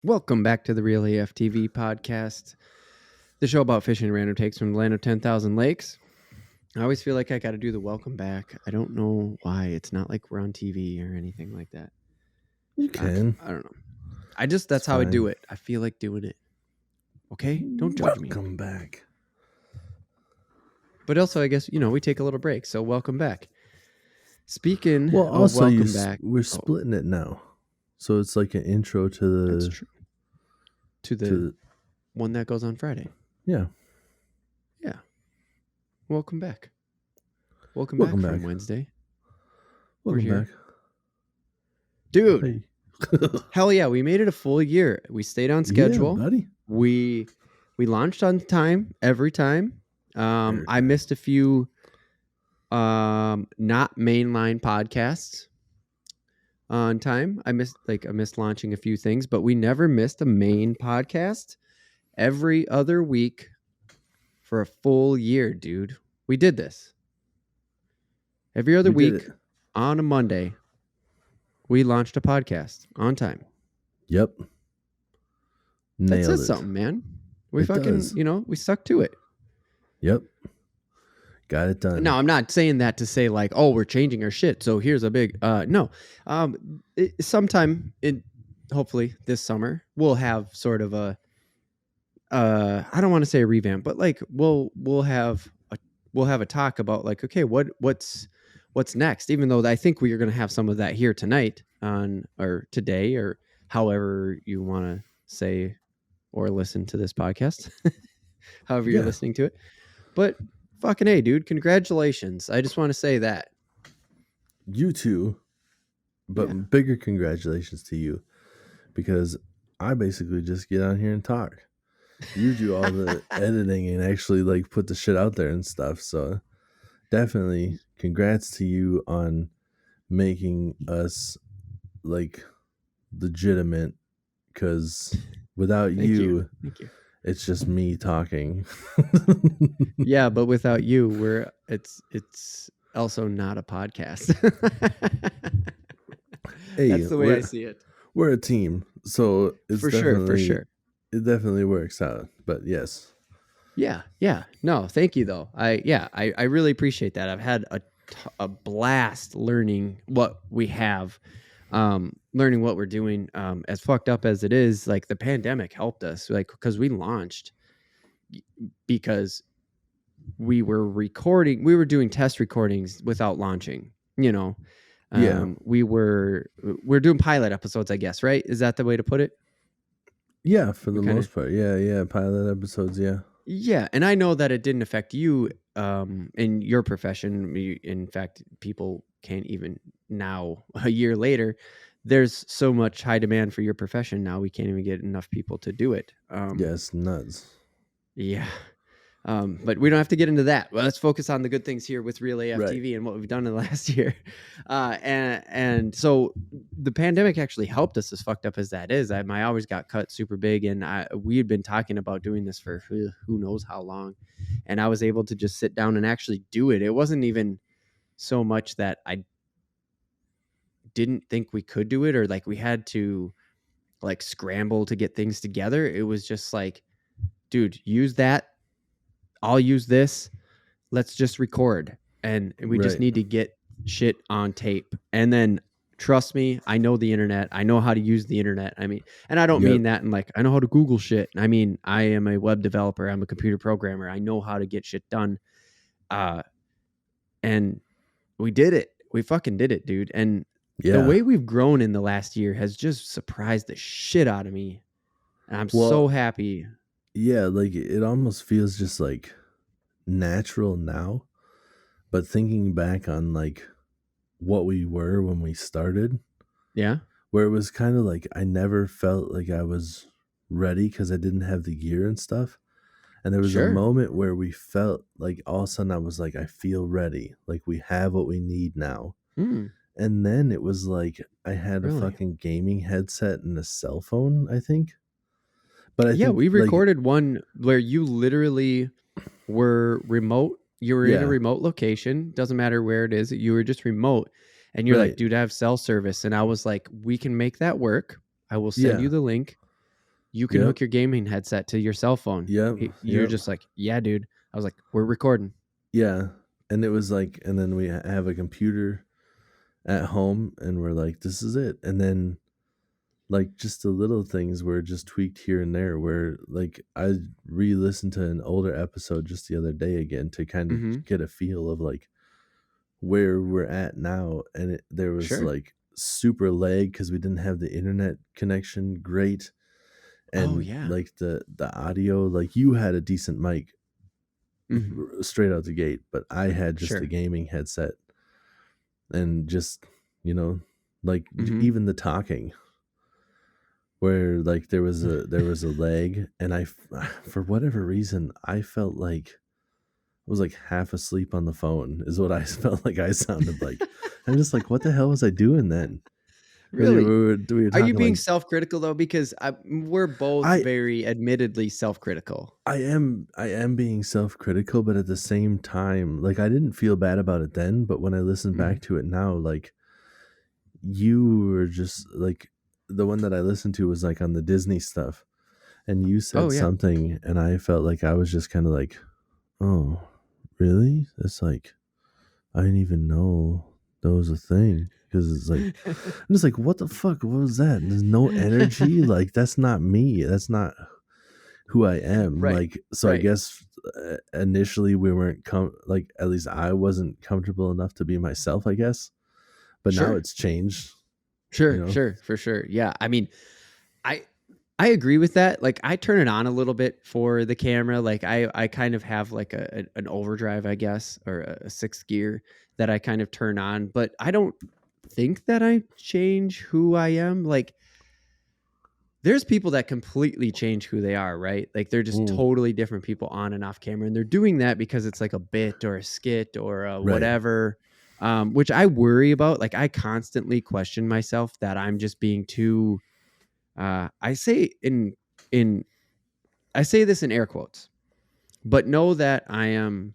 Welcome back to the Real AF TV podcast, the show about fishing and random takes from the land of 10,000 lakes. I always feel like I got to do the welcome back. I don't know why. It's not like we're on TV or anything like that. You can. I don't know. That's how I do it. I feel like doing it. Okay? Don't judge me. Welcome back. But also, I guess, we take a little break. So welcome back. Speaking Well, of also, welcome back. we're splitting it now. So it's like an intro to the... That's true. To the one that goes on Friday. Yeah. Yeah. Welcome back. Welcome back from Wednesday. Welcome We're here. back. Dude. Hey. Hell yeah, we made it a full year. We stayed on schedule. Yeah, buddy. We launched on time every time. I missed a few not mainline podcasts on time. I missed launching a few things, but we never missed a main podcast every other week for a full year, dude. We did this. Every other week on a Monday, we launched a podcast on time. Yep. That says something, man. We we stuck to it. Yep. Got it done. No, I'm not saying that to say like, oh, we're changing our shit. So here's a big, no. Sometime hopefully this summer, we'll have sort of a, I don't want to say a revamp, but like we'll have a talk about like, okay, what's next? Even though I think we are going to have some of that here tonight or today or however you want to say or listen to this podcast, however you're listening to it. But fucking A, dude, congratulations. I just want to say that. You too, but bigger congratulations to you because I basically just get on here and talk. You do all the editing and actually like put the shit out there and stuff. So definitely congrats to you on making us like legitimate because without Thank you. it's just me talking. Yeah, but without you, it's also not a podcast. Hey, that's the way I see it. We're a team, so it's for sure. It definitely works out. But yes. Yeah. No, thank you though. I really appreciate that. I've had a blast learning what we have. Learning what we're doing, as fucked up as it is, like the pandemic helped us, like because we launched because we were doing test recordings without launching. We're doing pilot episodes, I guess, right? Is that the way to put it? Yeah, for the most part. Yeah, pilot episodes, yeah. Yeah, and I know that it didn't affect you in your profession. In fact, people can't even now, a year later, there's so much high demand for your profession now, we can't even get enough people to do it. Yes, nuts. Yeah. But we don't have to get into that. Well, let's focus on the good things here with Real AF TV and what we've done in the last year. And so the pandemic actually helped us, as fucked up as that is. My hours got cut super big, and we had been talking about doing this for who knows how long. And I was able to just sit down and actually do it. It wasn't even so much that I didn't think we could do it or like we had to like scramble to get things together. It was just like, dude, use that. I'll use this. Let's just record. And we just need to get shit on tape. And then trust me, I know the internet. I know how to use the internet. I mean, and I don't mean that in like, I know how to Google shit. I mean, I am a web developer. I'm a computer programmer. I know how to get shit done. And we did it. We fucking did it, dude. And the way we've grown in the last year has just surprised the shit out of me. And I'm so happy. Yeah, like it almost feels just like natural now. But thinking back on like what we were when we started. Yeah. Where it was kind of like I never felt like I was ready because I didn't have the gear and stuff. And there was a moment where we felt like all of a sudden I was like, I feel ready. Like we have what we need now. And then it was like I had a fucking gaming headset and a cell phone, I think. But I think we recorded one where you literally were remote. You were in a remote location. Doesn't matter where it is. You were just remote. And you're like, dude, I have cell service. And I was like, we can make that work. I will send you the link. you can hook your gaming headset to your cell phone. You're just like, yeah, dude. I was like, we're recording. Yeah. And it was like, and then we have a computer at home and we're like, this is it. And then like just the little things were just tweaked here and there, where like I re-listened to an older episode just the other day again to kind of get a feel of like where we're at now. And there was like super lag because we didn't have the internet connection great. And like the audio, like you had a decent mic straight out the gate, but I had just the gaming headset and just, you know, like even the talking where like there was a lag, and I for whatever reason I felt like I was like half asleep on the phone is what I felt like I sounded like. I'm just like, what the hell was I doing then? Really? Are you being self-critical though? Because we're both very admittedly self-critical. I am being self-critical, but at the same time, like I didn't feel bad about it then, but when I listen back to it now, like you were just like, the one that I listened to was like on the Disney stuff, and you said something, and I felt like I was just kind of like, oh, really? It's like, I didn't even know that was a thing. Because it's like, I'm just like, what the fuck? What was that? There's no energy. Like, that's not me. That's not who I am. Like, so I guess initially we weren't like, at least I wasn't comfortable enough to be myself, I guess. But now it's changed. Sure, you know? Sure, for sure. Yeah. I mean, I agree with that. Like, I turn it on a little bit for the camera. Like, I kind of have like an overdrive, I guess, or a sixth gear that I kind of turn on. But I don't think that I change who I am. Like, there's people that completely change who they are, right? Like, they're just totally different people on and off camera, and they're doing that because it's like a bit or a skit or a whatever, which I worry about. Like, I constantly question myself that I'm just being too I say this in air quotes, but know that I am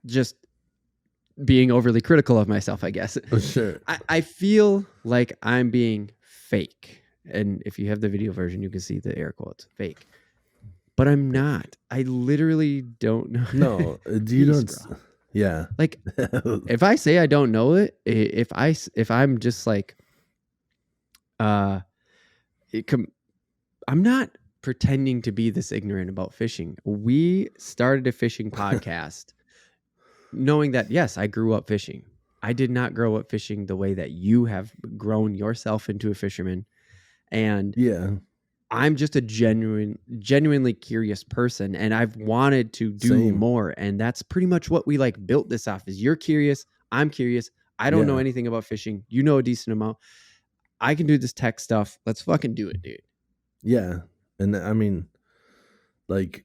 just being overly critical of myself, I guess. Oh, sure. I feel like I'm being fake. And if you have the video version, you can see the air quotes, fake. But I'm not. I literally don't know. No, you don't. Bro. Yeah. Like, if I say I don't know it, if I'm just like, I'm not pretending to be this ignorant about fishing. We started a fishing podcast knowing that, yes, I grew up fishing. I did not grow up fishing the way that you have grown yourself into a fisherman. And I'm just a genuinely curious person. And I've wanted to do more. And that's pretty much what we like built this off is you're curious. I'm curious. I don't know anything about fishing. You know a decent amount. I can do this tech stuff. Let's fucking do it, dude. Yeah. And I mean, like,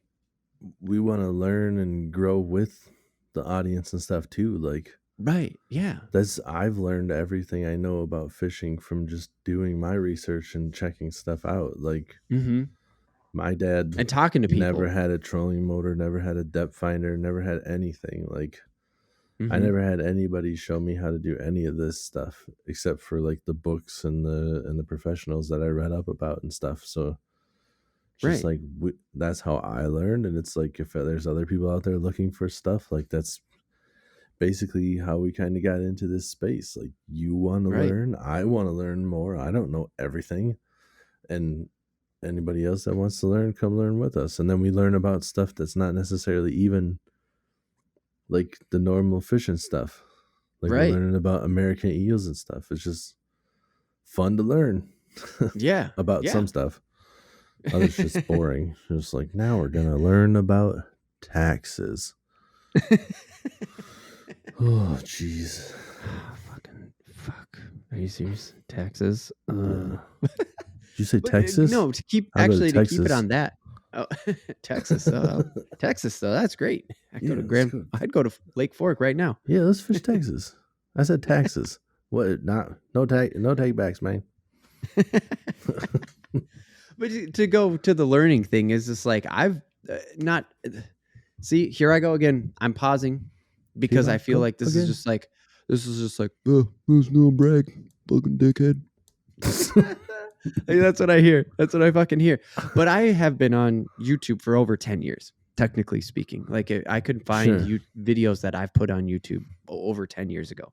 we want to learn and grow with the audience and stuff too. Like, right. Yeah. I've learned everything I know about fishing from just doing my research and checking stuff out. Like, my dad and talking to people never had a trolling motor, never had a depth finder, never had anything. Like, I never had anybody show me how to do any of this stuff except for like the books and the professionals that I read up about and stuff. So just like that's how I learned. And it's like, if there's other people out there looking for stuff, like that's basically how we kind of got into this space. Like, you want to learn, I want to learn more. I don't know everything. And anybody else that wants to learn, come learn with us. And then we learn about stuff that's not necessarily even like the normal fishing stuff. Like, we're learning about American eels and stuff. It's just fun to learn. About some stuff. Others just boring. Just like, now we're gonna learn about taxes. Oh, jeez. Fucking fuck. Are you serious? Taxes? Did you say Texas? No, to keep it on that. Oh, Texas. Texas, though. That's great. I'd go to Lake Fork right now. Yeah, let's fish Texas. I said taxes. What? No take backs, man. But to go to the learning thing is just like, I've not. See, here I go again. I'm pausing because I feel like this is just like, there's no brag, fucking dickhead. That's what I hear. That's what I fucking hear. But I have been on YouTube for over 10 years, technically speaking. Like I could find Sure. videos that I've put on YouTube over 10 years ago.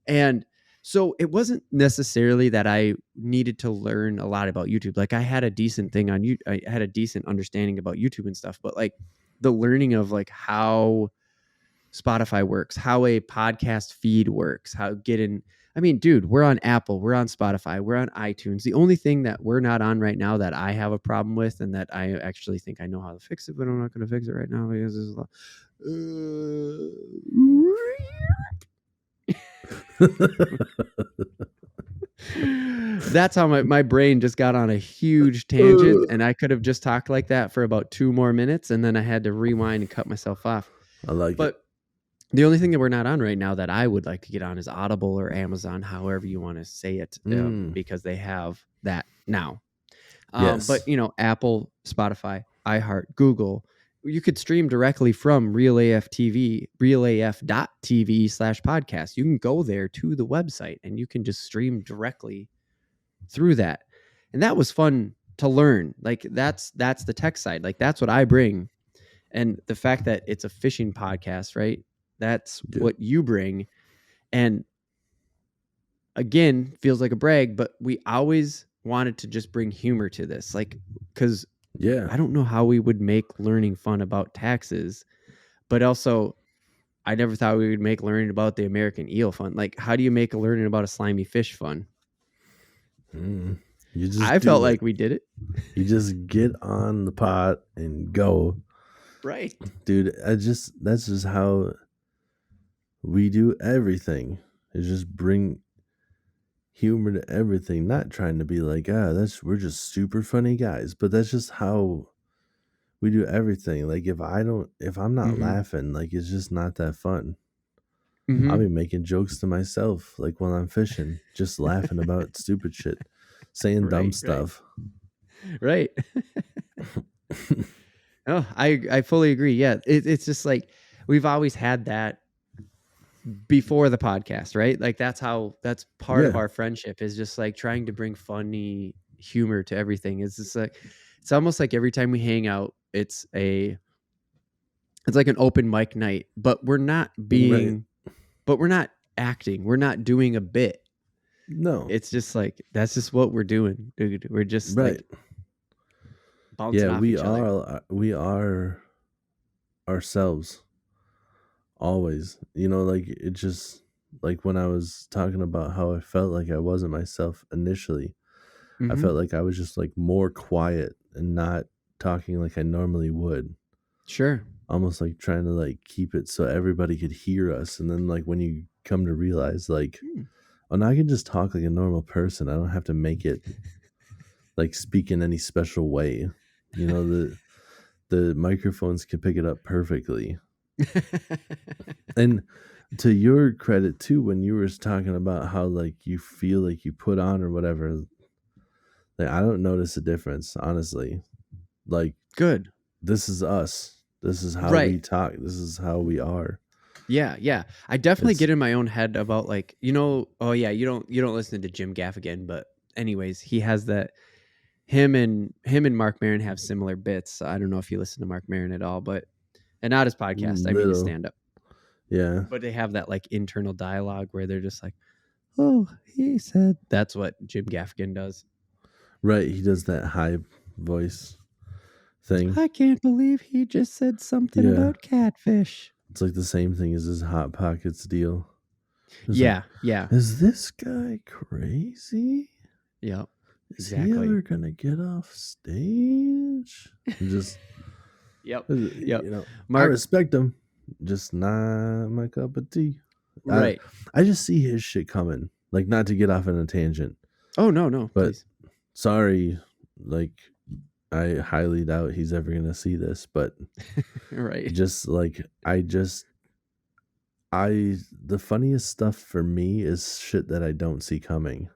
And so it wasn't necessarily that I needed to learn a lot about YouTube. Like I had a decent thing on you. I had a decent understanding about YouTube and stuff, but like the learning of like how Spotify works, how a podcast feed works, how getting, I mean, dude, we're on Apple, we're on Spotify, we're on iTunes. The only thing that we're not on right now that I have a problem with and that I actually think I know how to fix it, but I'm not going to fix it right now because this is that's how my brain just got on a huge tangent, and I could have just talked like that for about 2 more minutes, and then I had to rewind and cut myself off. I like it. But the only thing that we're not on right now that I would like to get on is Audible or Amazon, however you want to say it, because they have that now. Yes. But, you know, Apple, Spotify, iHeart, Google, you could stream directly from Real AF TV, realaf.tv/podcast. You can go there to the website and you can just stream directly through that. And that was fun to learn. Like that's the tech side. Like that's what I bring. And the fact that it's a fishing podcast, right? That's what you bring. And again, feels like a brag, but we always wanted to just bring humor to this. Like, because I don't know how we would make learning fun about taxes, but also I never thought we would make learning about the American eel fun. Like, how do you make a learning about a slimy fish fun? I felt like we did it. You just get on the pot and go. Right. Dude, that's just how we do everything. Is just bring humor to everything, not trying to be like, we're just super funny guys, but that's just how we do everything. Like if I'm not laughing, like it's just not that fun. I'll be making jokes to myself, like while I'm fishing, just laughing about stupid shit, saying dumb stuff. Right. Oh, I fully agree. Yeah. It's just like, we've always had that before the podcast, right? Like that's part of our friendship, is just like trying to bring funny humor to everything. It's just like, it's almost like every time we hang out, it's like an open mic night, but we're not acting. We're not doing a bit. No, it's just like, that's just what we're doing, dude. We're just like bouncing off each other. We are ourselves always, you know, like it just, like when I was talking about how I felt like I wasn't myself initially, I felt like I was just like more quiet and not talking like I normally would. Sure. Almost like trying to like keep it so everybody could hear us. And then like when you come to realize like, oh, now I can just talk like a normal person. I don't have to make it like speak in any special way. You know, the microphones can pick it up perfectly. And to your credit too, when you were talking about how like you feel like you put on or whatever, like I don't notice a difference, honestly. Like, good. This is us. This is how we talk. This is how we are. Yeah. I definitely get in my own head about like, you know, oh yeah, you don't listen to Jim Gaffigan, but anyways, he has that. Him and Mark Maron have similar bits. I don't know if you listen to Mark Maron at all, and not his podcast. I mean his stand up. Yeah. But they have that like internal dialogue where they're just like, oh, he said. That's what Jim Gaffigan does. Right. He does that high voice thing. I can't believe he just said something about catfish. It's like the same thing as his Hot Pockets deal. Yeah. Is this guy crazy? Yeah. Is he ever gonna get off stage? Just Yep. You know, I respect him, just not my cup of tea. Right. I just see his shit coming. Like, not to get off on a tangent. Oh no, but please. Sorry, like I highly doubt he's ever gonna see this, but right. Just like the funniest stuff for me is shit that I don't see coming.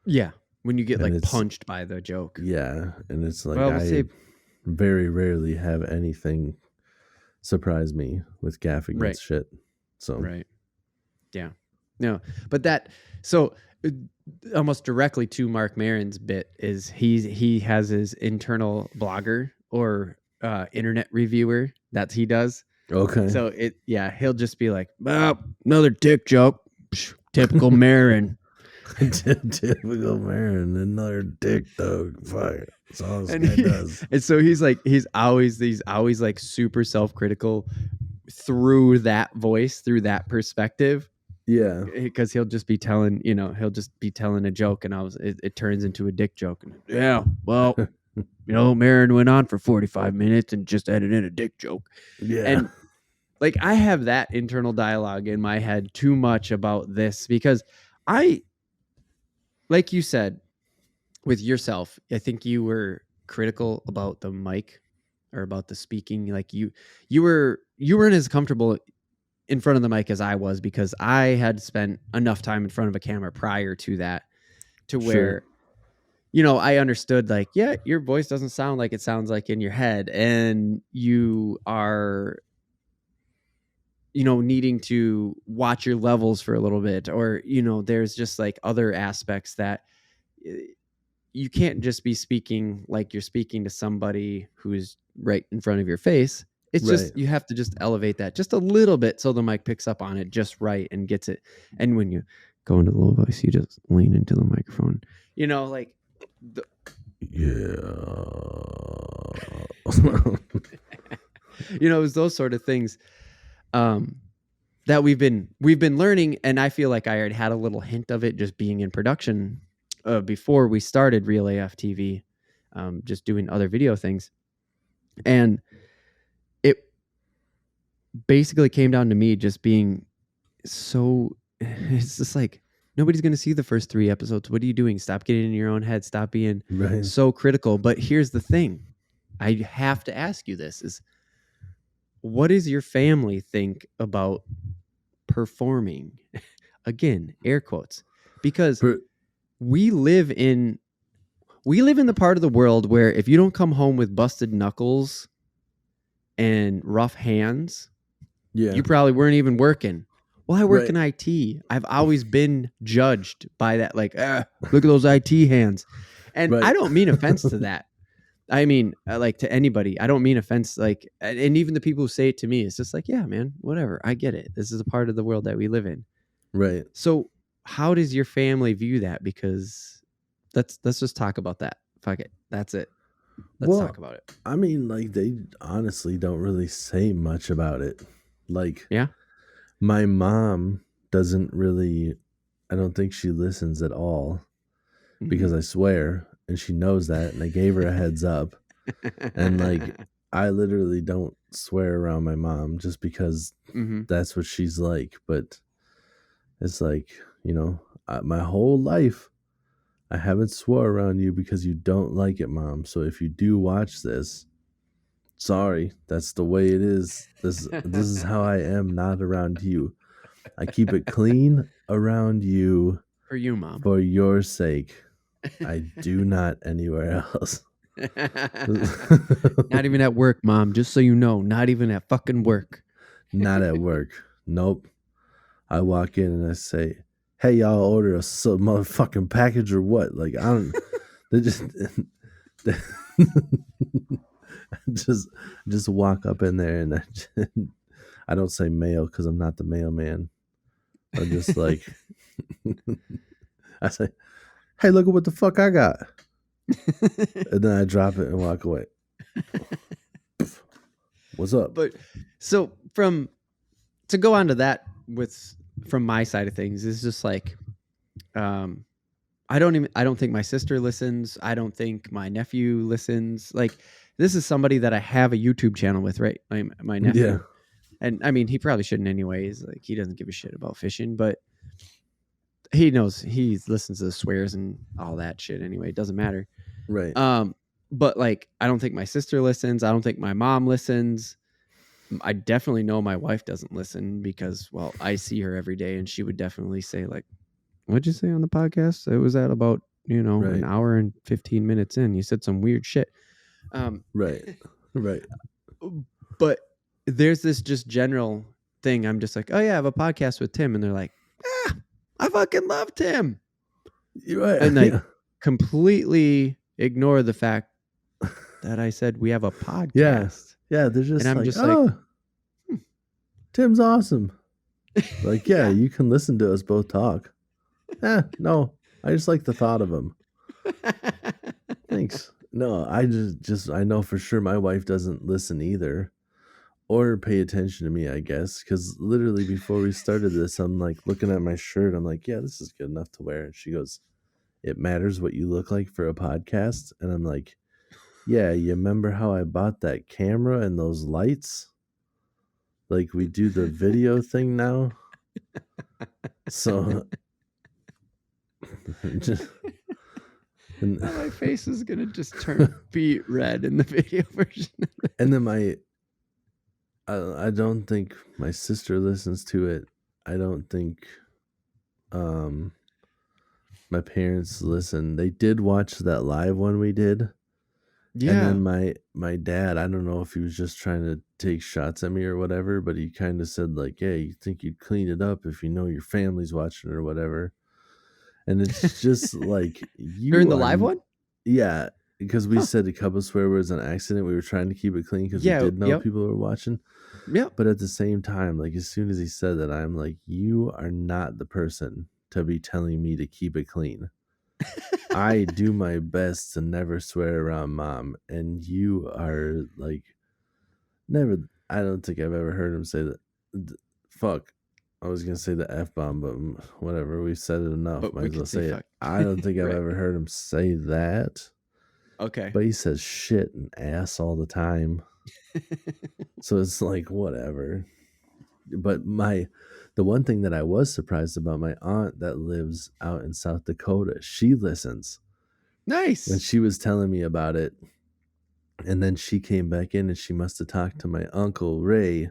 Yeah. When you get like punched by the joke. Yeah. And it's like, I very rarely have anything surprise me with Gaffigan's shit. So, right. Yeah. No, but so almost directly to Mark Maron's bit is he has his internal blogger or internet reviewer that he does. Okay. So he'll just be like, oh, another dick joke. Psh, typical Maron. Typical Maron, another dick dog. Fire. That's all this guy does. And so he's always like super self-critical through that voice, through that perspective. Yeah. Because he'll just be telling a joke and it turns into a dick joke. And, yeah, well, Maron went on for 45 minutes and just added in a dick joke. Yeah. And like, I have that internal dialogue in my head too much about this because like you said, with yourself, I think you were critical about the mic or about the speaking. Like you weren't as comfortable in front of the mic as I was because I had spent enough time in front of a camera prior to that to where, I understood like, yeah, your voice doesn't sound like it sounds like in your head and you are, needing to watch your levels for a little bit or, there's just like other aspects that you can't just be speaking like you're speaking to somebody who's right in front of your face. It's just, you have to just elevate that just a little bit so the mic picks up on it just right and gets it. And when you go into low voice, you just lean into the microphone, like it was those sort of things that we've been learning. And I feel like I already had a little hint of it just being in production before we started Real AF TV, just doing other video things. And it basically came down to me just being it's just like, nobody's going to see the first 3 episodes. What are you doing? Stop getting in your own head. Stop being so critical. But here's the thing. I have to ask you this is, what does your family think about performing? Again, air quotes, because we live in the part of the world where if you don't come home with busted knuckles and rough hands, you probably weren't even working. Well, I work in IT. I've always been judged by that. Like, look at those IT hands. And I don't mean offense to that. I mean, like to anybody, I don't mean offense. Like, and even the people who say it to me, it's just like, yeah, man, whatever. I get it. This is a part of the world that we live in. Right. So how does your family view that? Because let's just talk about that. Fuck it. That's it. Let's talk about it. I mean, like, they honestly don't really say much about it. Like, my mom doesn't really, I don't think she listens at all because I swear, and she knows that, and I gave her a heads up. And like, I literally don't swear around my mom just because that's what she's like. But it's like, my whole life, I haven't swore around you because you don't like it, Mom. So if you do watch this, sorry, that's the way it is. This is how I am, not around you. I keep it clean around you. For you, Mom. For your sake. I do not anywhere else. Not even at work, Mom. Just so you know, not even at fucking work. Not at work. Nope. I walk in and I say, hey, y'all order a motherfucking package or what? Like, I don't, they just walk up in there and I don't say mail because I'm not the mailman. I'm just like, I say, hey, look at what the fuck I got. And then I drop it and walk away. What's up? But so to go on to that from my side of things is just like, I don't think my sister listens. I don't think my nephew listens. Like, this is somebody that I have a YouTube channel with, right? My nephew. Yeah. And I mean, he probably shouldn't anyways. Like, he doesn't give a shit about fishing, but he knows, he listens to the swears and all that shit anyway. It doesn't matter. Right. But like, I don't think my sister listens. I don't think my mom listens. I definitely know my wife doesn't listen because, well, I see her every day and she would definitely say like, what'd you say on the podcast? It was at about, an hour and 15 minutes in. You said some weird shit. Right. But there's this just general thing. I'm just like, oh yeah, I have a podcast with Tim. And they're like, I fucking love Tim. and like completely ignore the fact that I said we have a podcast. Yeah, they're just and I'm like, just oh, Tim's awesome. Like, yeah, Yeah. you can listen to us both talk. No, I just like the thought of him. Thanks. No, I just I know for sure my wife doesn't listen either or pay attention to me, I guess, because literally before we started this, I'm like looking at my shirt. I'm like, yeah, this is good enough to wear. And she goes, it matters what you look like for a podcast. And I'm like, yeah, you remember how I bought that camera and those lights? Like we do the video thing now. So just, and, Now my face is gonna just turn beet red in the video version. and then I don't think my sister listens to it. I don't think my parents listen. They did watch that live one we did. Yeah. And then my dad, I don't know if he was just trying to take shots at me or whatever, but he kind of said like, "Hey, you think you'd clean it up if you know your family's watching or whatever." And it's just like you During the live one? Yeah, because we said a couple swear words on accident. We were trying to keep it clean because we did know people were watching. Yeah. But at the same time, like as soon as he said that, I'm like, you are not the person to be telling me to keep it clean. I do my best to never swear around mom, and you are like never. I don't think I've ever heard him say that. Fuck. I was gonna say the F bomb, but whatever. We've said it enough. But Might we as well could say say fuck. it. I don't think I've Right. ever heard him say that. Okay. But he says shit and ass all the time. So it's like whatever. But the one thing that I was surprised about, my aunt that lives out in South Dakota, she listens. Nice. And she was telling me about it. And then she came back in and she must have talked to my uncle Ray.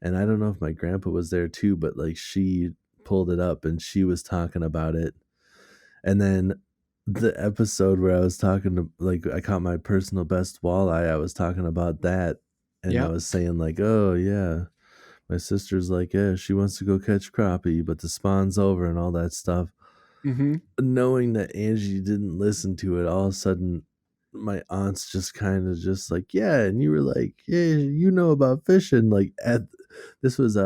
And I don't know if my grandpa was there too, but like she pulled it up and she was talking about it. And then the episode where I was talking to, like, I caught my personal best walleye, I was talking about that. And I was saying like, oh yeah, my sister's like, yeah, she wants to go catch crappie, but the spawn's over and all that stuff. Mm-hmm. Knowing that Angie didn't listen to it, all of a sudden my aunt's just kind of just like, yeah, and you were like, yeah, you know about fishing. Like this was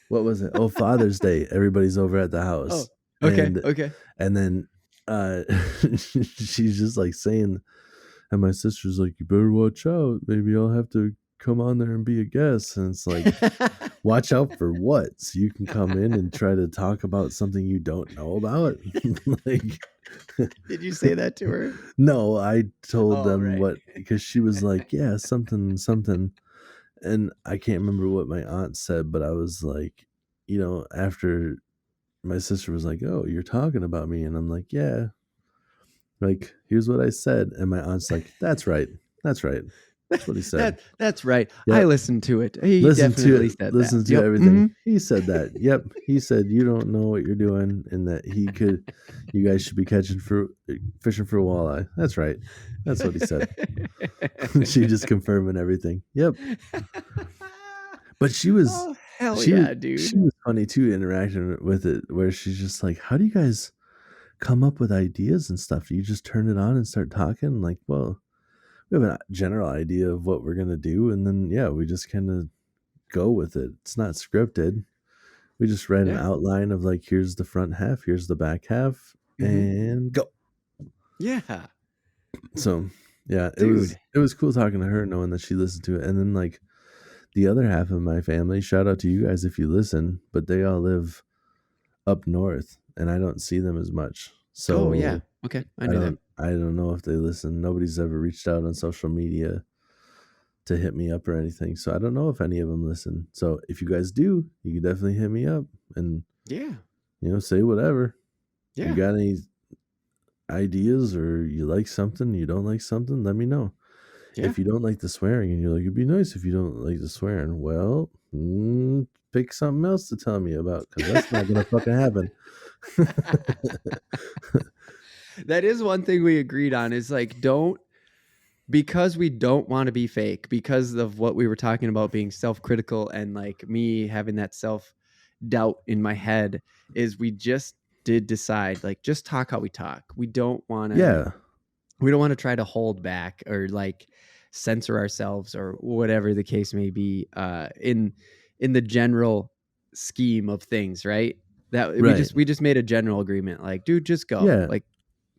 what was it? Oh, Father's Day. Everybody's over at the house. Oh, okay. Okay. And then she's just like saying, and my sister's like, you better watch out. Maybe I'll have to come on there and be a guest. And it's like, watch out for what? So you can come in and try to talk about something you don't know about. Like, did you say that to her? No, I told them what, because she was like, yeah, something. And I can't remember what my aunt said, but I was like, you know, after my sister was like, oh, you're talking about me. And I'm like, yeah, like, here's what I said. And my aunt's like, that's right. That's right. That's what he said. That's right. Yep. I listened to it. He definitely said that. Listen to everything. Mm-hmm. He said that. Yep. He said, you don't know what you're doing and that you guys should be fishing for walleye. That's right. That's what he said. She just confirming everything. Yep. But she was, dude. She was funny too, interacting with it, where she's just like, how do you guys come up with ideas and stuff? Do you just turn it on and start talking? Like, well, we have a general idea of what we're going to do. And then, yeah, we just kind of go with it. It's not scripted. We just write an outline of like, here's the front half, here's the back half, and go. Yeah. So, yeah, it was cool talking to her, knowing that she listened to it. And then like the other half of my family, shout out to you guys if you listen, but they all live up north and I don't see them as much. So, okay. I knew that. I don't know if they listen. Nobody's ever reached out on social media to hit me up or anything. So I don't know if any of them listen. So if you guys do, you can definitely hit me up and say whatever. Yeah. You got any ideas or you like something, you don't like something, let me know. Yeah. If you don't like the swearing and you're like, it'd be nice if you don't like the swearing, well, pick something else to tell me about, because that's not going to fucking happen. That is one thing we agreed on, is like, because we don't want to be fake, because of what we were talking about being self-critical and like me having that self-doubt in my head, is we just did decide, like, just talk how we talk. We don't want to. Yeah. We don't want to try to hold back or like censor ourselves or whatever the case may be. In the general scheme of things, right? That Right. we just made a general agreement. Like, dude, just go. Yeah. Like,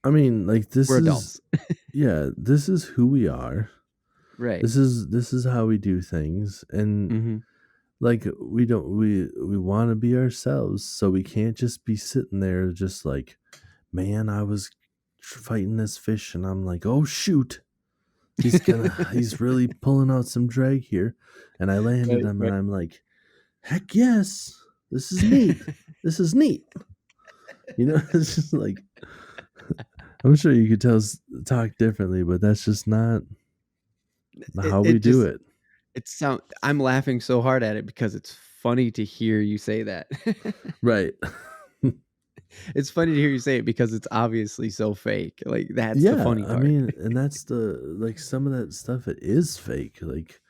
I mean, like we're adults. this is who we are. Right. This is how we do things. And Mm-hmm. like we want to be ourselves, so we can't just be sitting there just like, man, I was fighting this fish and I'm like, oh shoot, he's really pulling out some drag here, and I landed him, and I'm like, heck yes, this is neat. This is neat. You know, it's just like, I'm sure you could talk differently, but that's just not how we do it. I'm laughing so hard at it because it's funny to hear you say that. Right. It's funny to hear you say it because it's obviously so fake. Like, that's the funny part. I mean, and that's the, like, some of that stuff, it is fake. Like,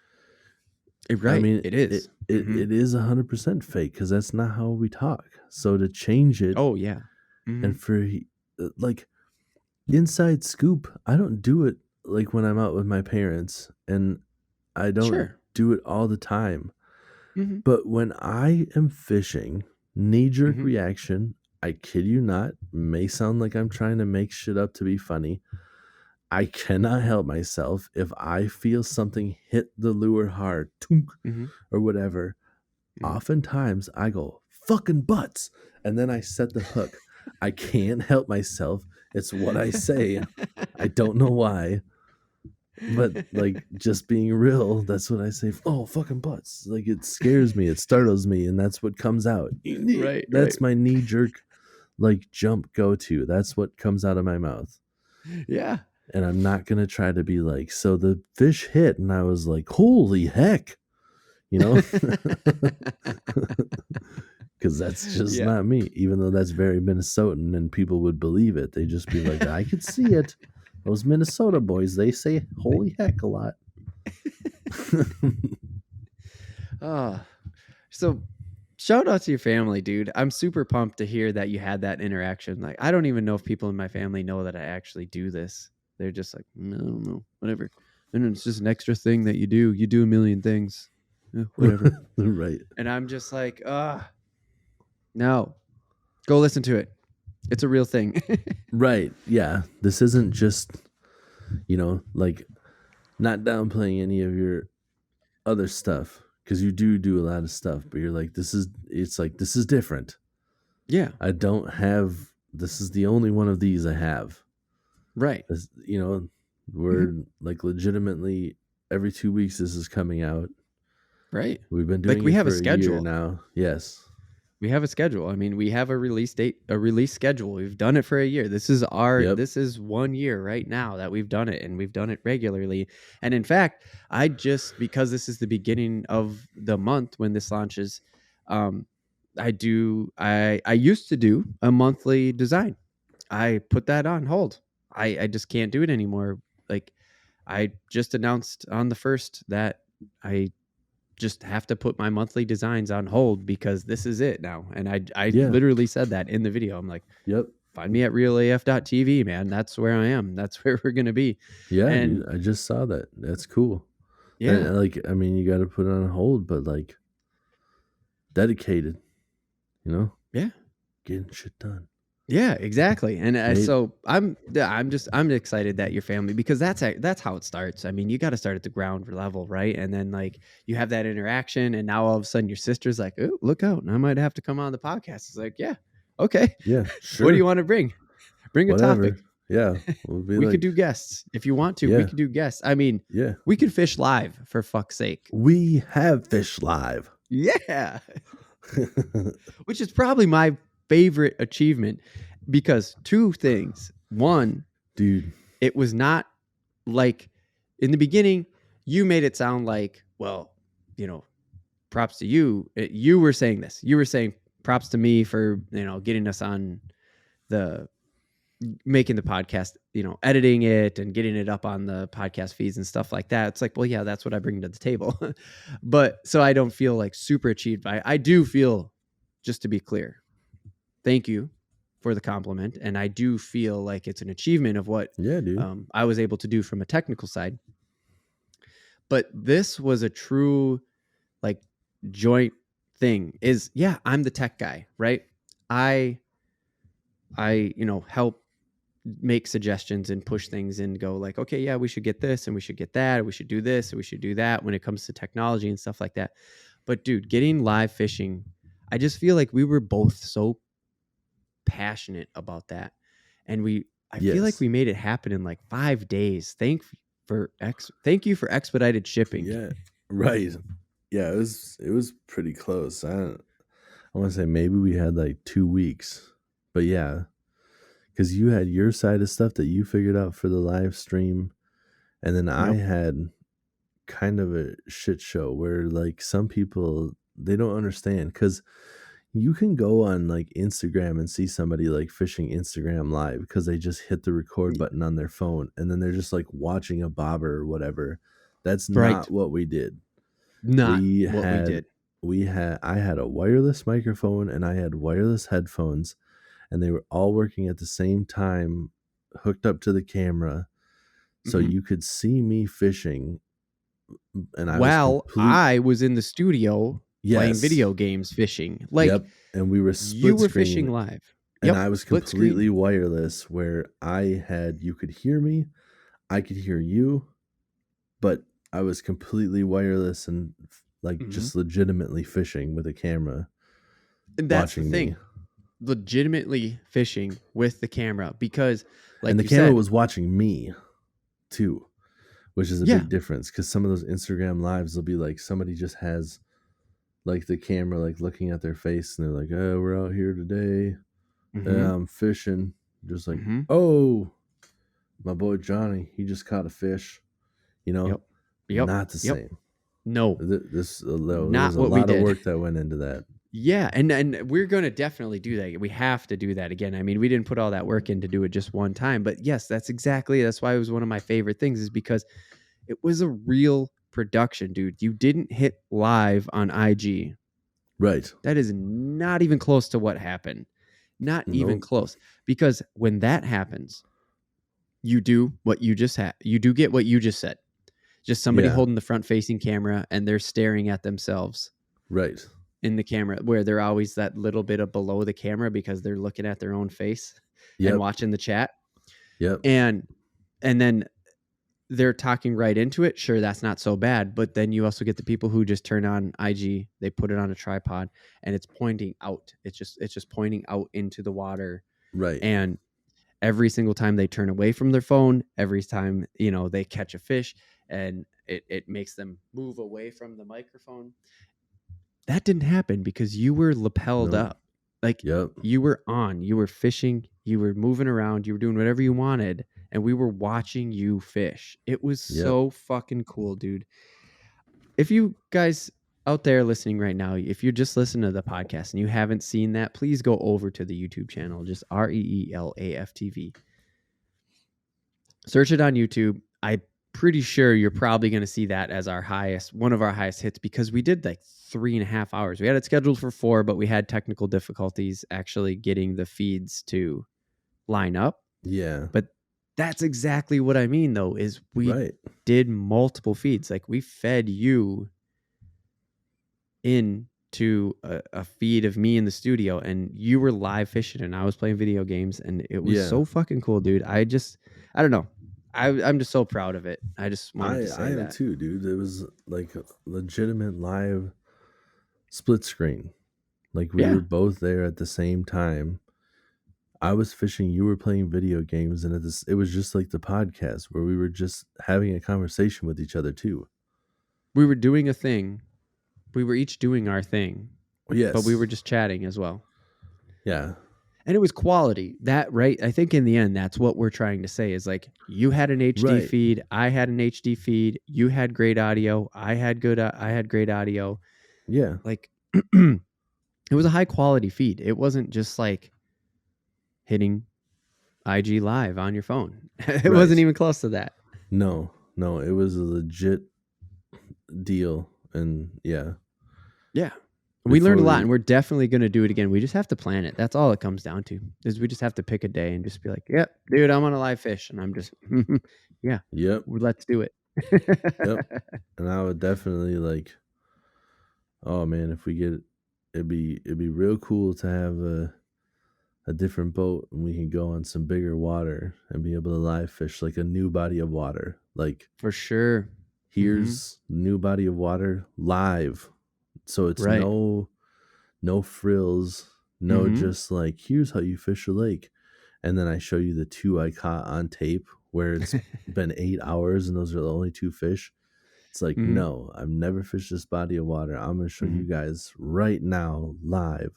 right. I mean, it is. It is 100% fake, because that's not how we talk. So to change it. Oh yeah. Mm-hmm. And for like inside scoop, I don't do it like when I'm out with my parents, and I don't do it all the time. Mm-hmm. But when I am fishing, knee-jerk reaction, I kid you not, may sound like I'm trying to make shit up to be funny. I cannot help myself. If I feel something hit the lure hard, or whatever, oftentimes I go, fucking butts, and then I set the hook. I can't help myself. It's what I say. I don't know why. But like, just being real, that's what I say. Oh, fucking butts. Like, it scares me, it startles me, and that's what comes out. Right. That's my knee-jerk, like, jump go-to. That's what comes out of my mouth. Yeah. And I'm not gonna try to be like, so the fish hit, and I was like, holy heck, you know? Because that's just not me. Even though that's very Minnesotan and people would believe it, they just be like, I could see it. Those Minnesota boys, they say holy heck a lot. So shout out to your family, dude. I'm super pumped to hear that you had that interaction. Like, I don't even know if people in my family know that I actually do this. They're just like, no, whatever. And it's just an extra thing that you do. You do a million things. Whatever. Right. And I'm just like, no. Go listen to it. It's a real thing. Right. Yeah. This isn't just, like, not downplaying any of your other stuff, because you do a lot of stuff, but you're like, this is different. Yeah. I don't have, this is the only one of these I have. Right. This, we're like, legitimately every 2 weeks this is coming out. Right. We've been doing, like, we have a schedule now. Yes. We have a schedule. I mean, we have a release date, a release schedule. We've done it for a year. This is this is 1 year right now that we've done it, and we've done it regularly. And in fact, because this is the beginning of the month when this launches, I used to do a monthly design. I put that on hold. I just can't do it anymore. Like, I just announced on the 1st that I just have to put my monthly designs on hold because this is it now. And I literally said that in the video. I'm like, find me at realaf.tv, man. That's where I am. That's where we're going to be. Yeah. And I just saw that. That's cool. Yeah. And, like, I mean, you got to put it on hold, but like, dedicated, Yeah. Getting shit done. Yeah, exactly. And so I'm excited that your family, because that's how it starts. I mean, you got to start at the ground level, right? And then, like, you have that interaction, and now all of a sudden your sister's like, oh, look out, and I might have to come on the podcast. It's like, yeah, okay. Yeah, sure. What do you want to bring? Bring a topic. Yeah. We could do guests. If you want to, we could do guests. I mean, we could fish live, for fuck's sake. We have fished live. Yeah. Which is probably my favorite achievement, because 2 things. One, dude, it was not like, in the beginning you made it sound like, well, props to you. You were saying this. You were saying props to me for, getting us on making the podcast, editing it and getting it up on the podcast feeds and stuff like that. It's like, well, yeah, that's what I bring to the table. But so I don't feel like super achieved by it. I do feel, just to be clear, thank you for the compliment, and I do feel like it's an achievement of what dude. I was able to do from a technical side. But this was a true like joint thing. Is I'm the tech guy, right? I help make suggestions and push things and go like, okay, yeah, we should get this and we should get that, or we should do this and we should do that when it comes to technology and stuff like that. But dude, getting live fishing, I just feel like we were both so passionate about that. And I feel like we made it happen in like 5 days. Thank you for expedited shipping. Yeah. Right. Yeah, it was pretty close. I want to say maybe we had like 2 weeks. But yeah, because you had your side of stuff that you figured out for the live stream, and then I had kind of a shit show where like some people, they don't understand, because you can go on like Instagram and see somebody like fishing Instagram live because they just hit the record button on their phone and then they're just like watching a bobber or whatever. That's not what we did. I had a wireless microphone and I had wireless headphones, and they were all working at the same time, hooked up to the camera, so you could see me fishing. And I was in the studio playing video games, fishing. Like, and we were split you were screen, fishing live, and I was completely wireless, where you could hear me, I could hear you, but I was completely wireless and like just legitimately fishing with a camera. And that's the thing. Legitimately fishing with the camera, because like, and the camera was watching me too, which is a big difference, because some of those Instagram lives will be like somebody just has like the camera like looking at their face and they're like, oh, we're out here today, I'm fishing, just like, oh, my boy Johnny, he just caught a fish, not the same. No, there's a not lot of work that went into that. Yeah, and we're going to definitely do that. We have to do that again. I mean, we didn't put all that work in to do it just one time. But yes, that's why it was one of my favorite things, is because it was a real production, dude. You didn't hit live on IG. Right. That is not even close to what happened. Not even close. Because when that happens, you do what you just had. You do get what you just said. Just somebody holding the front-facing camera and they're staring at themselves. Right. In the camera, where they're always that little bit of below the camera because they're looking at their own face and watching the chat. And then they're talking right into it. Sure, that's not so bad. But then you also get the people who just turn on IG, they put it on a tripod and it's pointing out. It's just pointing out into the water. Right. And every single time they turn away from their phone, every time, they catch a fish, and it makes them move away from the microphone. That didn't happen because you were lapelled up. Like, you were on, you were fishing, you were moving around, you were doing whatever you wanted, and we were watching you fish. It was so fucking cool, dude. If you guys out there listening right now, if you're just listening to the podcast and you haven't seen that, please go over to the YouTube channel, just REELAF TV. Search it on YouTube. I'm pretty sure you're probably going to see that as one of our highest hits, because we did like 3.5 hours. We had it scheduled for 4, but we had technical difficulties actually getting the feeds to line up. Yeah. But that's exactly what I mean, though, is we did multiple feeds. Like, we fed you into a feed of me in the studio, and you were live fishing and I was playing video games, and it was so fucking cool, dude. I don't know. I'm just so proud of it. I just wanted to say that. I am too, dude. It was like a legitimate live split screen. Like, we were both there at the same time. I was fishing, you were playing video games, and it was just like the podcast where we were just having a conversation with each other too. We were doing a thing. We were each doing our thing. Yes. But we were just chatting as well. Yeah. And it was quality. I think in the end, that's what we're trying to say, is like, you had an HD feed, I had an HD feed, you had great audio, I had great audio. Yeah. Like, it was a high quality feed. It wasn't just like hitting IG live on your phone. It wasn't even close to that. No, it was a legit deal. And yeah. We learned a lot, and we're definitely going to do it again. We just have to plan it. That's all it comes down to. Is we just have to pick a day and just be like, "Yep, dude, I'm on a live fish," and I'm just, yeah, Yep. let's do it. Yep. And I would definitely like, oh man, if we get, it'd be real cool to have a different boat and we can go on some bigger water and be able to live fish like a new body of water. Like For sure. here's new body of water live. So it's Right. no frills, no just like here's how you fish a lake. And then I show you the 2 I caught on tape where it's been 8 hours and those are the only 2 fish. It's like, no, I've never fished this body of water. I'm going to show you guys right now live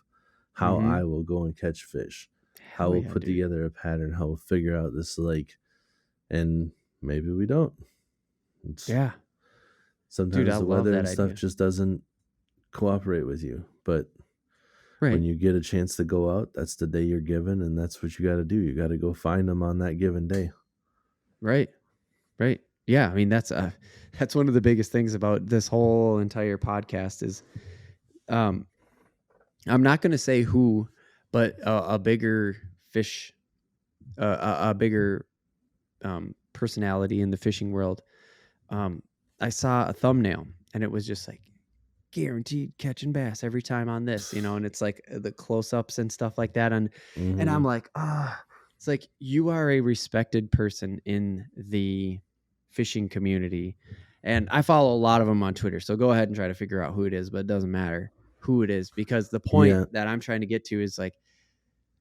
how I will go and catch fish, how we'll put together a pattern, how we'll figure out this lake. And maybe we don't. Sometimes the weather and stuff just doesn't cooperate with you. But when you get a chance to go out, that's the day you're given, and that's what you got to do. You got to go find them on that given day. Right. Yeah, I mean that's one of the biggest things about this whole entire podcast is, I'm not going to say who, but a bigger fish, a bigger personality in the fishing world. I saw a thumbnail and it was just like guaranteed catching bass every time on this, and it's like the close-ups and stuff like that. And I'm like, it's like you are a respected person in the fishing community. And I follow a lot of them on Twitter. So go ahead and try to figure out who it is, but it doesn't matter who it is, because the point that I'm trying to get to is like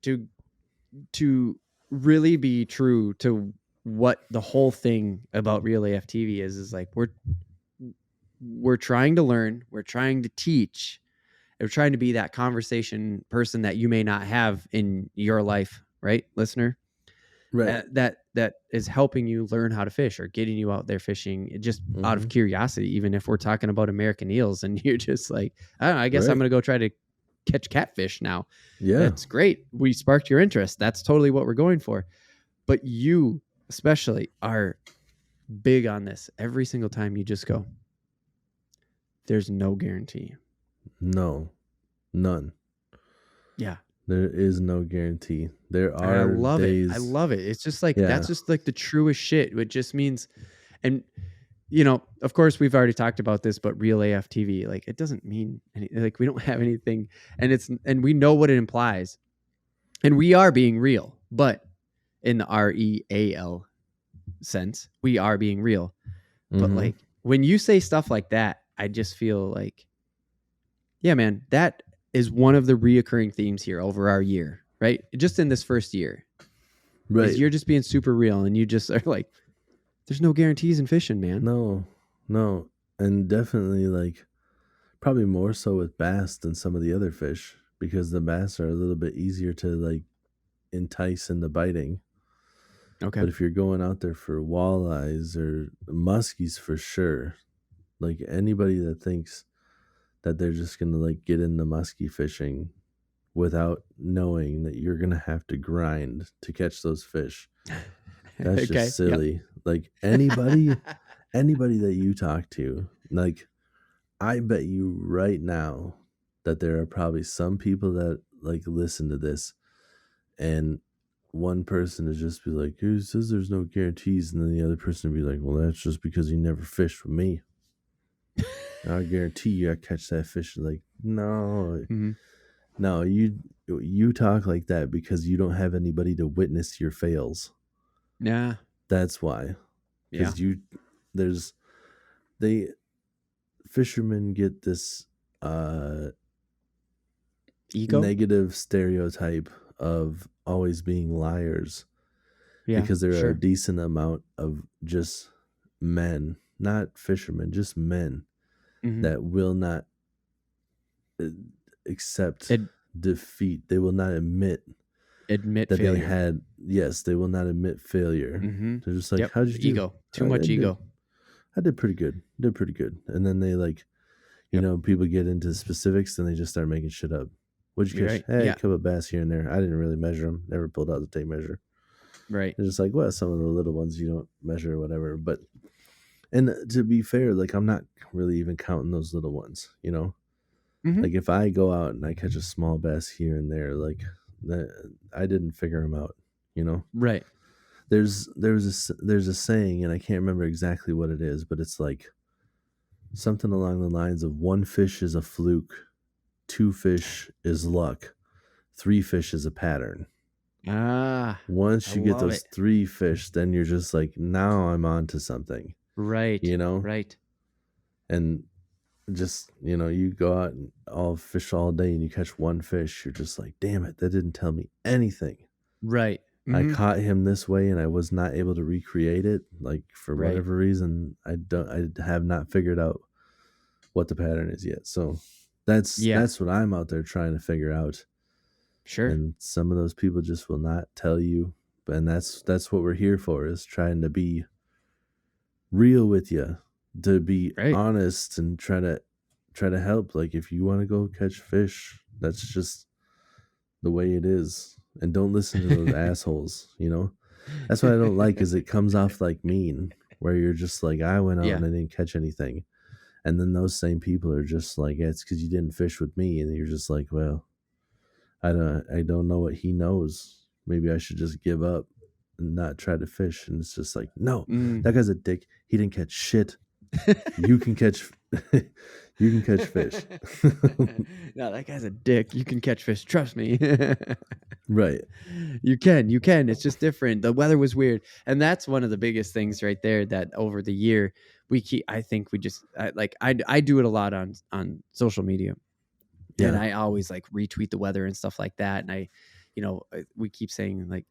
to really be true to what the whole thing about Real AF TV is like we're trying to learn, we're trying to teach, we're trying to be that conversation person that you may not have in your life, right, listener? Right. That is helping you learn how to fish or getting you out there fishing just out of curiosity, even if we're talking about American eels and you're just like, I don't know, I guess I'm going to go try to catch catfish now. Yeah. That's great. We sparked your interest. That's totally what we're going for. But you especially are big on this. Every single time you just go, there's no guarantee. No, none. Yeah. There is no guarantee. There are days. I love it. It's just like, that's just like the truest shit. It just means, and of course we've already talked about this, but Real AF TV, like it doesn't mean like we don't have anything, and we know what it implies, and we are being real, but in the REAL sense, we are being real. But like when you say stuff like that, I just feel like, yeah, man, that is one of the reoccurring themes here over our year, right? Just in this first year, right? You're just being super real, and you just are like, there's no guarantees in fishing, man. No. And definitely like probably more so with bass than some of the other fish, because the bass are a little bit easier to like entice into biting. Okay. But if you're going out there for walleyes or muskies, for sure, like anybody that thinks that they're just going to like get into muskie fishing without knowing that you're going to have to grind to catch those fish, that's just silly. Yep. Like anybody that you talk to, like I bet you right now that there are probably some people that like listen to this, and one person is just be like, who says there's no guarantees? And then the other person would be like, well, that's just because you never fished with me. I guarantee you I catch that fish. Like, no. No, you talk like that because you don't have anybody to witness your fails. Yeah. That's why. Because fishermen get this ego, negative stereotype of always being liars. Yeah. Because there are a decent amount of just men, not fishermen, just men that will not accept defeat. They will not admit that failure. They will not admit failure. They're just like, how'd you do? Ego. Too much ego. I did pretty good. And then they like, people get into specifics and they just start making shit up. What'd you catch? Hey, a couple of bass here and there. I didn't really measure them. Never pulled out the tape measure. Right. It's just like, well, some of the little ones you don't measure or whatever. But, and to be fair, like I'm not really even counting those little ones, Mhm. Like if I go out and I catch a small bass here and there, like that, I didn't figure them out. You know, Right. there's a saying, and I can't remember exactly what it is, but it's like something along the lines of one fish is a fluke, two fish is luck, three fish is a pattern. Ah, I Once you get love those it. three fish, then you're just like, now I'm on to something, Right. you know? Right. And just, you know, you go out and all fish all day and you catch one fish, you're just like, damn it, that didn't tell me anything. Right. I Mhm. caught him this way and I was not able to recreate it. Like for Right. whatever reason, I have not figured out what the pattern is yet. So Yeah. that's what I'm out there trying to figure out. Sure. And some of those people just will not tell you. And that's what we're here for, is trying to be real with you, to be Right. honest and try to help. Like if you want to go catch fish, that's just the way it is. And don't listen to those assholes, you know? That's what I don't like, is it comes off like mean, where you're just like, I went out Yeah. and I didn't catch anything. And then those same people are just like, yeah, it's because you didn't fish with me. And you're just like, well, I don't know what he knows. Maybe I should just give up and not try to fish. And it's just like, no, Mm. that guy's a dick. He didn't catch shit. You can catch you can catch fish. No, that guy's a dick. You can catch fish. Trust me. Right. You can. You can. It's just different. The weather was weird. And that's one of the biggest things right there, that over the year I think we just I do it a lot on social media. And Yeah. I always like retweet the weather and stuff like that. And we keep saying like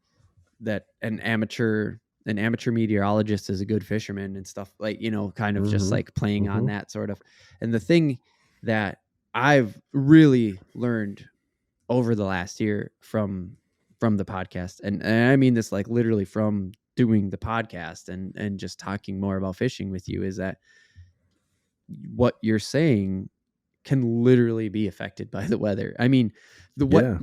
that an amateur meteorologist is a good fisherman and stuff, like, kind of just Mm-hmm. like playing on Mm-hmm. that sort of. And the thing that I've really learned over the last year from the podcast, and I mean this like literally from doing the podcast and just talking more about fishing with you, is that what you're saying can literally be affected by the weather. I mean, the Yeah.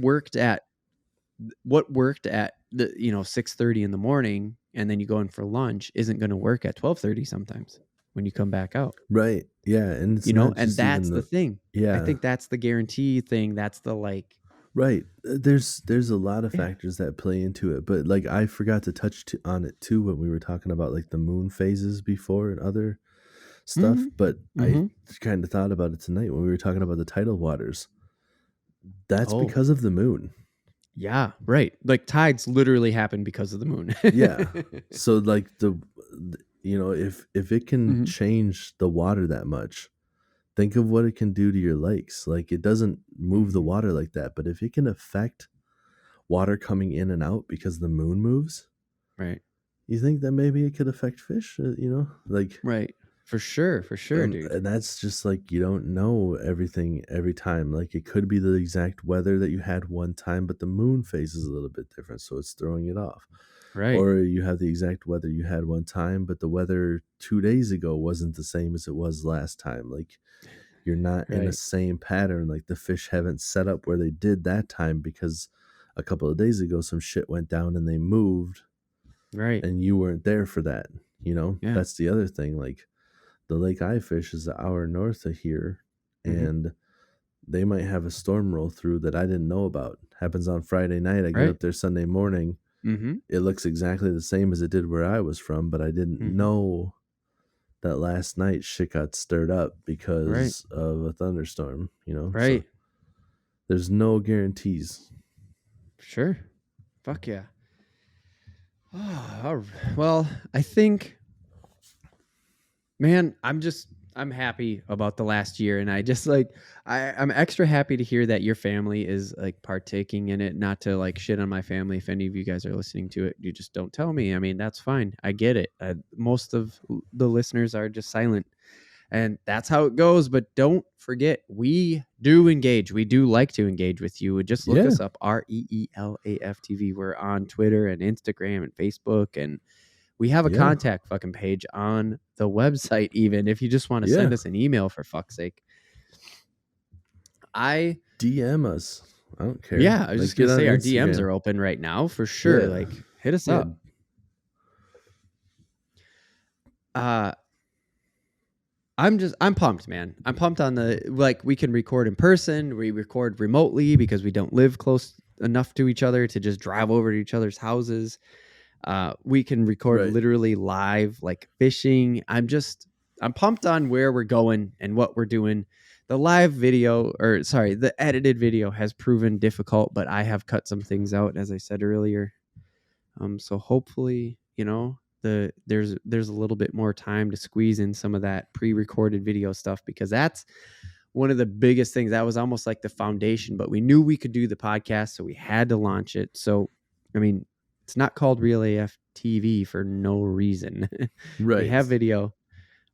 what worked at the 6:30 in the morning, and then you go in for lunch, isn't going to work at 12:30 sometimes when you come back out. Right. Yeah. And it's not And just even that's the thing. I yeah. think that's the guarantee thing. That's the like. Right. There's a lot of Yeah. factors that play into it, but like I forgot to touch on it too when we were talking about like the moon phases before and other stuff. Mhm. But I Mhm. kind of thought about it tonight when we were talking about the tidal waters. That's Oh, because of the moon. yeah, right. Like tides literally happen because of the moon. Yeah. So like you know, if it can Mhm. change the water that much, think of what it can do to your lakes. Like it doesn't move the Mhm. water like that, but if it can affect water coming in and out because the moon moves, Right. you think that maybe it could affect fish, you know? Like Right. For sure, dude. and that's just like you don't know everything every time. Like it could be the exact weather that you had one time, but the moon phase is a little bit different, so it's throwing it off. Right. Or you have the exact weather you had one time, but the weather 2 days ago wasn't the same as it was last time. Like you're not in the Right. same pattern. Like the fish haven't set up where they did that time because a couple of days ago some shit went down and they moved Right. and you weren't there for that. You know, Yeah. that's the other thing. Like the lake I fish is an hour north of here, Mhm. and they might have a storm roll through that I didn't know about. Happens on Friday night. I get Right. up there Sunday morning. Mhm. It looks exactly the same as it did where I was from, but I didn't Mhm. know that last night shit got stirred up Right. because of a thunderstorm, you know? So Right. there's no guarantees. Sure. Fuck yeah. Well, I think, man, I'm happy about the last year, and I just like I'm extra happy to hear that your family is like partaking in it. Not to like shit on my family. If any of you guys are listening to it, you just don't tell me. I mean, that's fine. I get it. Most of the listeners are just silent, and that's how it goes. But don't forget, we do engage. We do like to engage with you. Just look Yeah. us up, REELAF TV. We're on Twitter and Instagram and Facebook, and we have a Yeah. contact fucking page on the website, even if you just want to Yeah. send us an email, for fuck's sake. DM us. I don't care. Yeah, I was Like, just gonna get on say our DMs Instagram. are open right now for sure. Yeah. Like, hit us Yeah. up. I'm pumped, man. I'm pumped on we can record in person. We record remotely because we don't live close enough to each other to just drive over to each other's houses. We can record literally live, like fishing. I'm pumped on where we're going and what we're doing. The the edited video has proven difficult, but I have cut some things out, as I said earlier. So hopefully, there's a little bit more time to squeeze in some of that pre-recorded video stuff, because that's one of the biggest things. That was almost like the foundation, but we knew we could do the podcast, so we had to launch it. So, I mean, it's not called Real AF TV for no reason. Right. We have video.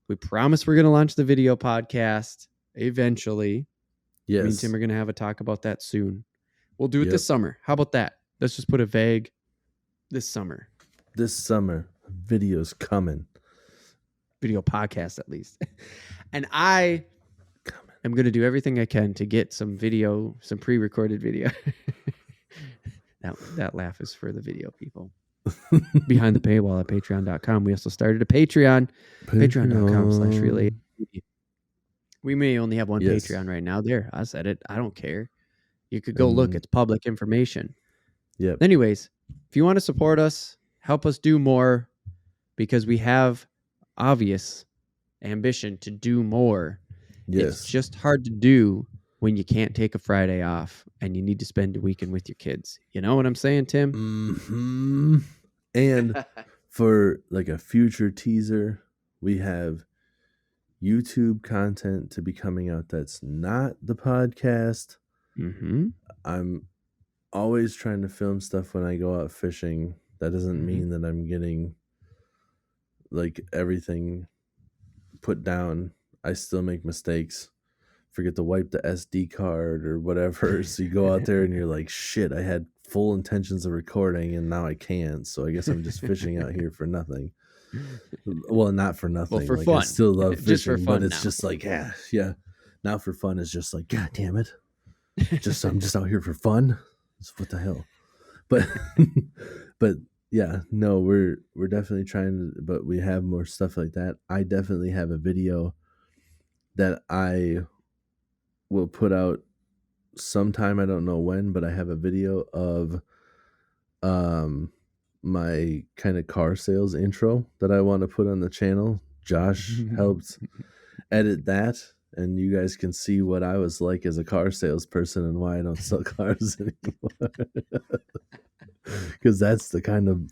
We promise we're going to launch the video podcast eventually. Yes. Me and Tim are going to have a talk about that soon. We'll do it this summer. How about that? Let's just put a vague this summer. This summer, video's coming. Video podcast, at least. And I am going to do everything I can to get some video, some pre-recorded video. That laugh is for the video people. Behind the paywall at patreon.com. We also started a Patreon. Patreon.com/real. We may only have one Patreon right now. There, I said it. I don't care. You could go look. It's public information. Yep. Anyways, if you want to support us, help us do more, because we have obvious ambition to do more. Yes. It's just hard to do when you can't take a Friday off and you need to spend a weekend with your kids. You know what I'm saying, Tim? Mm-hmm. And for like a future teaser, we have YouTube content to be coming out that's not the podcast. Mm-hmm. I'm always trying to film stuff when I go out fishing. That doesn't mean that I'm getting like everything put down. I still make mistakes. Forget to wipe the SD card or whatever. So you go out there and you're like, shit, I had full intentions of recording and now I can't. So I guess I'm just fishing out here for nothing. Well, not for nothing. Well, for like, fun. I still love fishing, just for fun but it's now. just like, yeah. Now for fun is just like, God damn it. I'm just out here for fun. What the hell? But yeah, no, we're definitely trying to, but we have more stuff like that. I definitely have a video that I will put out sometime. I don't know when, but I have a video of my kind of car sales intro that I want to put on the channel. Josh helped edit that, and you guys can see what I was like as a car salesperson and why I don't sell cars anymore. Because that's the kind of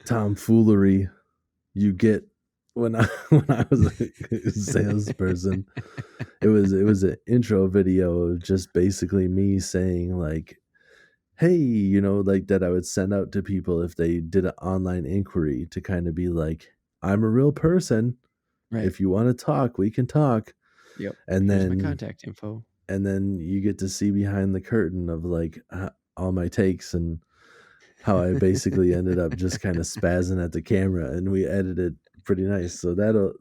tomfoolery you get when I was a salesperson. It was an intro video of just basically me saying like, hey, like that I would send out to people if they did an online inquiry, to kind of be like, I'm a real person. Right. If you want to talk, we can talk. Yep. And Here's then my contact info. And then you get to see behind the curtain of like all my takes and how I basically ended up just kind of spazzing at the camera, and we edited pretty nice. So that'll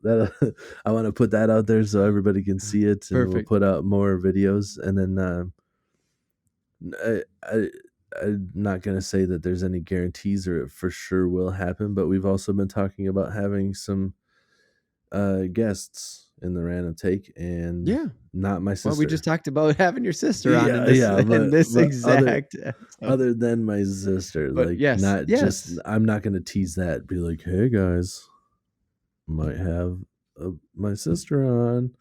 I want to put that out there so everybody can see it. And Perfect. We'll put out more videos. And then I'm not going to say that there's any guarantees or it for sure will happen, but we've also been talking about having some guests in the random take, and not my sister. Well, we just talked about having your sister on in this exact other than my sister. But like, just, I'm not going to tease that. Be like, hey guys, might have my sister on.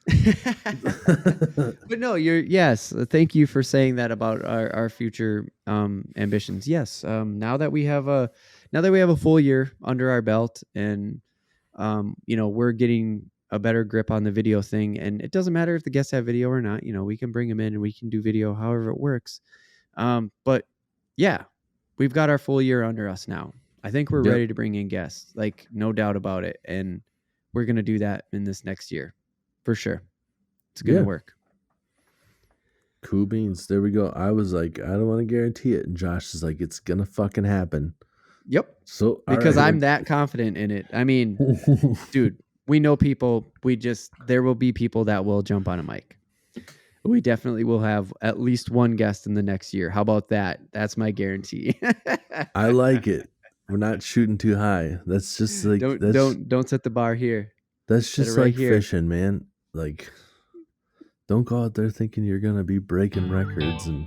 But no, thank you for saying that about our future ambitions. Yes. Now that we have a full year under our belt, and we're getting a better grip on the video thing, and it doesn't matter if the guests have video or not. We can bring them in and we can do video however it works. But yeah, we've got our full year under us now. I think we're ready to bring in guests, like no doubt about it. And we're going to do that in this next year for sure. It's going to work. Cool beans. There we go. I was like, I don't want to guarantee it. And Josh is like, it's going to fucking happen. Yep. So because I'm that confident in it. I mean, dude, we know people. There will be people that will jump on a mic. We definitely will have at least one guest in the next year. How about that? That's my guarantee. I like it. We're not shooting too high. That's just like don't set the bar here. That's just right like here. fishing, man. Like, don't go out there thinking you're gonna be breaking records and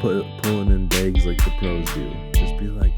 pulling in bags like the pros do. Just be like,